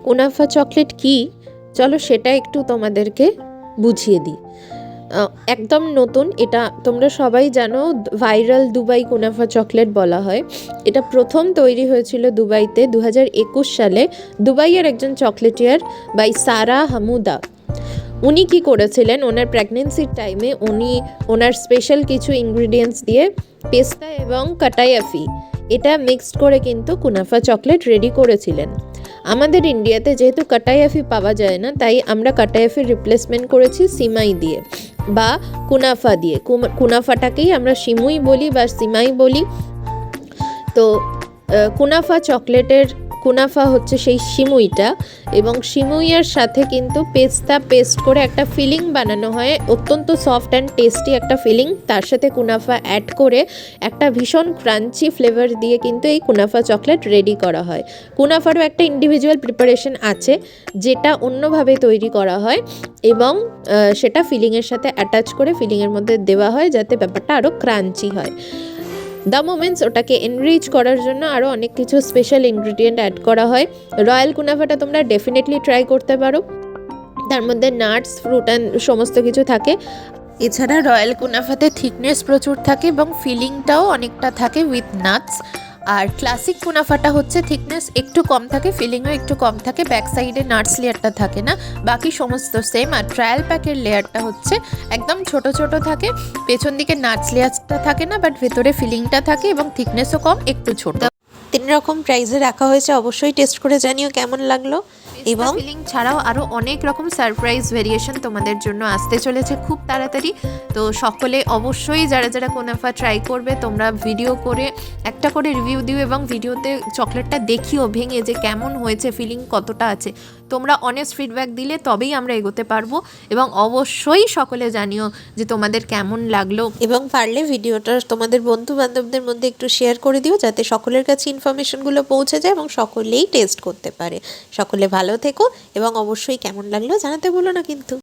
কুনাফা chocolate কি, চলো সেটা একটু তোমাদেরকে বুঝিয়ে দিই। একদম নতুন, এটা তোমরা সবাই জানো, ভাইরাল দুবাই কুনাফা চকলেট বলা হয়। এটা প্রথম তৈরি হয়েছিল দুবাইতে 2021 সালে দুবাইয়ের একজন চকলেটিয়ার বাই সারা হামুদা। উনি কি করেছিলেন, ওনার প্রেগনেন্সির টাইমে উনি ওনার স্পেশাল কিছু ইনগ্রিডিয়েন্টস দিয়ে পেস্তা এবং কাটাইয়াফি এটা মিক্সড করে কিন্তু কুনাফা চকলেট রেডি করেছিলেন। আমাদের ইন্ডিয়াতে যেহেতু কাটাইয়াফি পাওয়া যায় না, তাই আমরা কাটাইয়াফির রিপ্লেসমেন্ট করেছি সিমাই দিয়ে বা কুনাফা দিয়ে। কুনাফাটাকেই আমরা সিমুই বলি বা সিমাই বলি। তো কুনাফা চকলেটের কুনাফা হচ্ছে সেই সিমুইটা, এবং সিমুইয়ের সাথে কিন্তু পেস্তা পেস্ট করে একটা ফিলিং বানানো হয়, অত্যন্ত সফট অ্যান্ড টেস্টি একটা ফিলিং। তার সাথে কুনাফা অ্যাড করে একটা ভীষণ ক্রাঞ্চি ফ্লেভার দিয়ে কিন্তু এই কুনাফা চকলেট রেডি করা হয়। কুনাফারও একটা ইন্ডিভিজুয়াল প্রিপারেশন আছে যেটা অন্যভাবে তৈরি করা হয়, এবং সেটা ফিলিংয়ের সাথে অ্যাটাচ করে ফিলিংয়ের মধ্যে দেওয়া হয় যাতে ব্যাপারটা আরও ক্রাঞ্চি হয়। দ্য মোমেন্টস ওটাকে এনরিচ করার জন্য আরও অনেক কিছু স্পেশাল ইনগ্রিডিয়েন্ট অ্যাড করা হয়। রয়্যাল কুনাফাটা তোমরা ডেফিনেটলি ট্রাই করতে পারো, তার মধ্যে নাটস, ফ্রুট অ্যান্ড সমস্ত কিছু থাকে। এছাড়া রয়্যাল কুনাফাতে থিকনেস প্রচুর থাকে এবং ফিলিংটাও অনেকটা থাকে উইথ নাটস। আর ক্লাসিক কুনাফাটা হচ্ছে থিকনেস একটু কম থাকে, ফিলিংও একটু কম থাকে, ব্যাক সাইডে নাটস লেয়ারটা থাকে না, বাকি সমস্ত সেম। আর ট্রায়াল প্যাকের লেয়ারটা হচ্ছে একদম ছোট ছোট থাকে, পেছন দিকে নাটস লেয়ারটা থাকে না, বাট ভেতরে ফিলিংটা থাকে এবং থিকনেসও কম, একটু ছোট। 3 রকম প্রাইসে রাখা হয়েছে, অবশ্যই টেস্ট করে জানিও কেমন লাগলো। এবং ফিলিং ছাড়াও আরও অনেক রকম সারপ্রাইজ ভেরিয়েশন তোমাদের জন্য আসতে চলেছে খুব তাড়াতাড়ি। তো সকলে অবশ্যই যারা যারা কুনাফা ট্রাই করবে, তোমরা ভিডিও করে একটা করে রিভিউ দিও এবং ভিডিওতে চকলেটটা দেখিও ভেঙে যে কেমন হয়েছে, ফিলিং কতটা আছে। তোমরা অনেস্ট ফিডব্যাক দিলে তবেই আমরা এগোতে পারবো, এবং অবশ্যই সকলে জানিও যে তোমাদের কেমন লাগলো, এবং পারলে ভিডিওটা তোমাদের বন্ধু বান্ধবদের মধ্যে একটু শেয়ার করে দিও যাতে সকলের কাছে ইনফরমেশনগুলো পৌঁছে যায় এবং সকলেই টেস্ট করতে পারে। সকলে ভালো থেকো এবং অবশ্যই কেমন লাগলো জানাতে ভুলো না কিন্তু।